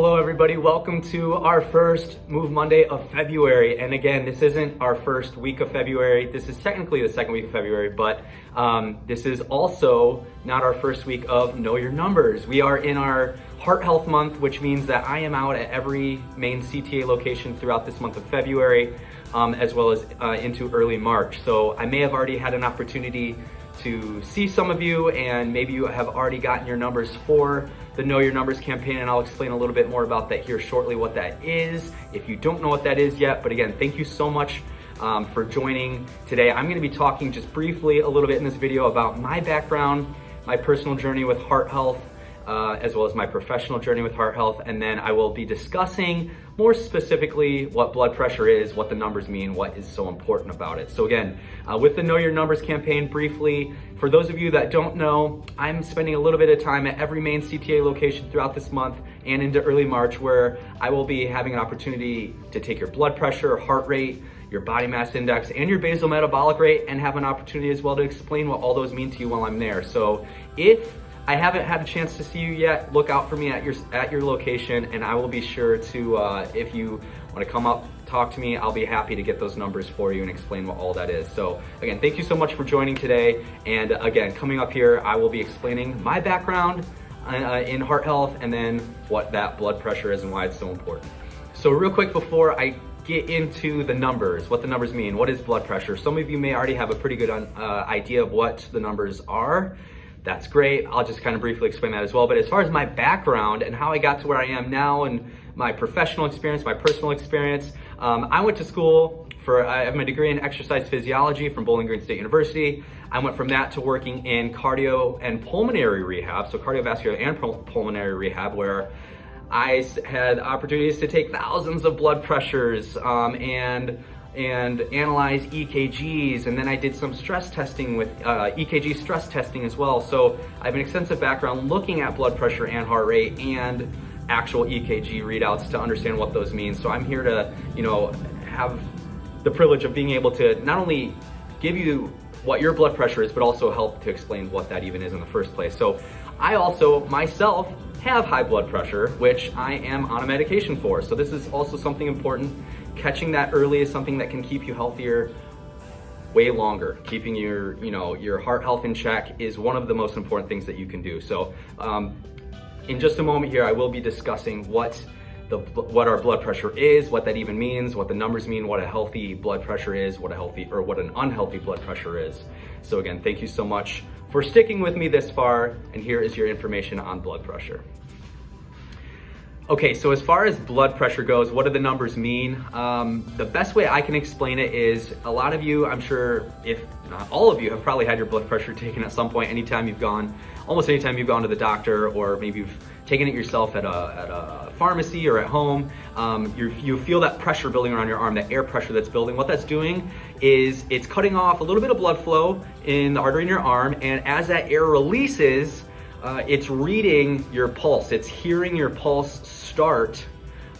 Hello everybody, welcome to our first Move Monday of February. And again, this isn't our first week of February. This is technically the second week of February, but this is also not our first week of Know Your Numbers. We are in our Heart Health Month, which means that I am out at every main CTA location throughout this month of February, as well as into early March. So I may have already had an opportunity to see some of you, and maybe you have already gotten your numbers for the Know Your Numbers campaign, and I'll explain a little bit more about that here shortly, what that is, if you don't know what that is yet. But again, thank you so much for joining today. I'm gonna be talking just briefly a little bit in this video about my background, my personal journey with heart health, as well as my professional journey with heart health, and then I will be discussing more specifically what blood pressure is, what the numbers mean, what is so important about it. So again, with the Know Your Numbers campaign, briefly, for those of you that don't know, I'm spending a little bit of time at every main CTA location throughout this month and into early March, where I will be having an opportunity to take your blood pressure, heart rate, your body mass index, and your basal metabolic rate, and have an opportunity as well to explain what all those mean to you while I'm there. So if I haven't had a chance to see you yet, look out for me at your location, and I will be sure to, if you want to come up, talk to me, I'll be happy to get those numbers for you and explain what all that is. So again, thank you so much for joining today. And again, coming up here, I will be explaining my background in heart health, and then what that blood pressure is and why it's so important. So real quick before I get into the numbers, what the numbers mean, what is blood pressure? Some of you may already have a pretty good idea of what the numbers are. That's great. I'll just kind of briefly explain that as well. But as far as my background and how I got to where I am now, and my professional experience, my personal experience, I went to school I have my degree in exercise physiology from Bowling Green State University. I went from that to working in cardio and pulmonary rehab, so cardiovascular and pulmonary rehab, where I had opportunities to take thousands of blood pressures and analyze EKGs, and then I did some stress testing with EKG stress testing as well. So I have an extensive background looking at blood pressure and heart rate and actual EKG readouts to understand what those mean. So I'm here to, have the privilege of being able to not only give you what your blood pressure is, but also help to explain what that even is in the first place. So I also myself have high blood pressure, which I am on a medication for. So this is also something important. Catching that early is something that can keep you healthier way longer. Keeping your heart health in check is one of the most important things that you can do. So in just a moment here, I will be discussing what our blood pressure is, what that even means, what the numbers mean, what a healthy blood pressure is, what an unhealthy blood pressure is. So again, thank you so much for sticking with me this far, and here is your information on blood pressure. Okay, so as far as blood pressure goes, what do the numbers mean? The best way I can explain it is, a lot of you, I'm sure, if not all of you, have probably had your blood pressure taken at some point, almost anytime you've gone to the doctor, or maybe you've taken it yourself at a pharmacy or at home. You feel that pressure building around your arm, that air pressure that's building. What that's doing is it's cutting off a little bit of blood flow in the artery in your arm, and as that air releases, it's reading your pulse. It's hearing your pulse start,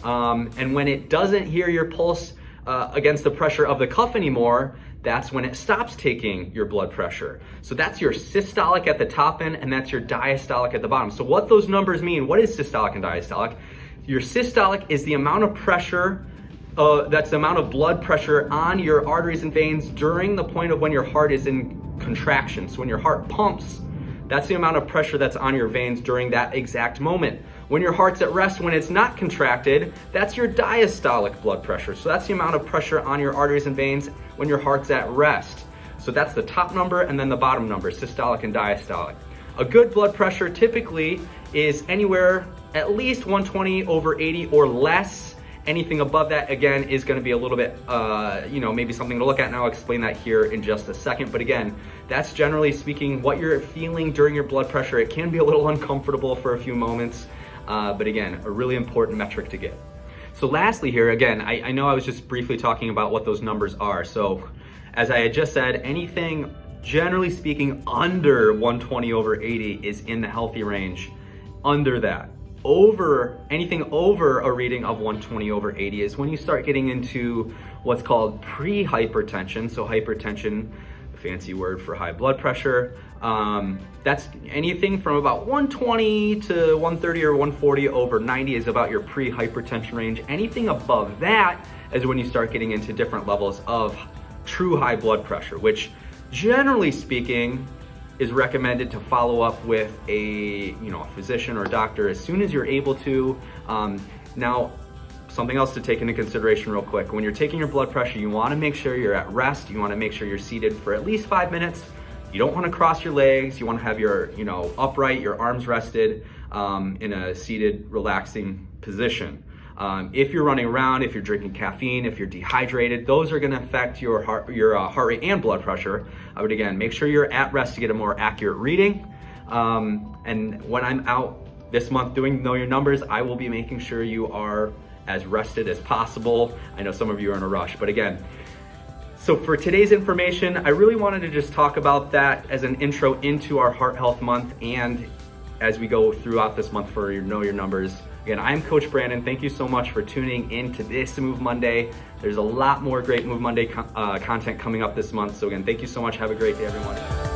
and when it doesn't hear your pulse against the pressure of the cuff anymore, that's when it stops taking your blood pressure. So that's your systolic at the top end, and that's your diastolic at the bottom. So what those numbers mean, what is systolic and diastolic? Your systolic is the amount of pressure, that's the amount of blood pressure on your arteries and veins during the point of when your heart is in contraction. So when your heart pumps, that's the amount of pressure that's on your veins during that exact moment. When your heart's at rest, when it's not contracted, that's your diastolic blood pressure. So that's the amount of pressure on your arteries and veins when your heart's at rest. So that's the top number, and then the bottom number, systolic and diastolic. A good blood pressure typically is anywhere at least 120/80 or less. Anything above that, again, is going to be a little bit, maybe something to look at, and I'll explain that here in just a second. But again, that's generally speaking what you're feeling during your blood pressure. It can be a little uncomfortable for a few moments, but again, a really important metric to get. So lastly here, again, I know I was just briefly talking about what those numbers are. So as I had just said, anything, generally speaking, under 120/80 is in the healthy range. Under that, anything over a reading of 120/80 is when you start getting into what's called PreHypertension. So hypertension, a fancy word for high blood pressure. That's anything from about 120 to 130 or 140 over 90 is about your pre-hypertension range. Anything above that is when you start getting into different levels of true high blood pressure, which generally speaking is recommended to follow up with a physician or doctor as soon as you're able to. Now, something else to take into consideration real quick. When you're taking your blood pressure, you wanna make sure you're at rest. You wanna make sure you're seated for at least 5 minutes. You don't wanna cross your legs. You wanna have your upright, your arms rested in a seated, relaxing position. If you're running around, if you're drinking caffeine, if you're dehydrated, those are gonna affect your heart rate and blood pressure. I would, again, make sure you're at rest to get a more accurate reading. And when I'm out this month doing Know Your Numbers, I will be making sure you are as rested as possible. I know some of you are in a rush, but again, so for today's information, I really wanted to just talk about that as an intro into our Heart Health Month and as we go throughout this month for your Know Your Numbers. Again, I'm Coach Brandon. Thank you so much for tuning in to this Move Monday. There's a lot more great Move Monday content coming up this month. So again, thank you so much. Have a great day, everyone.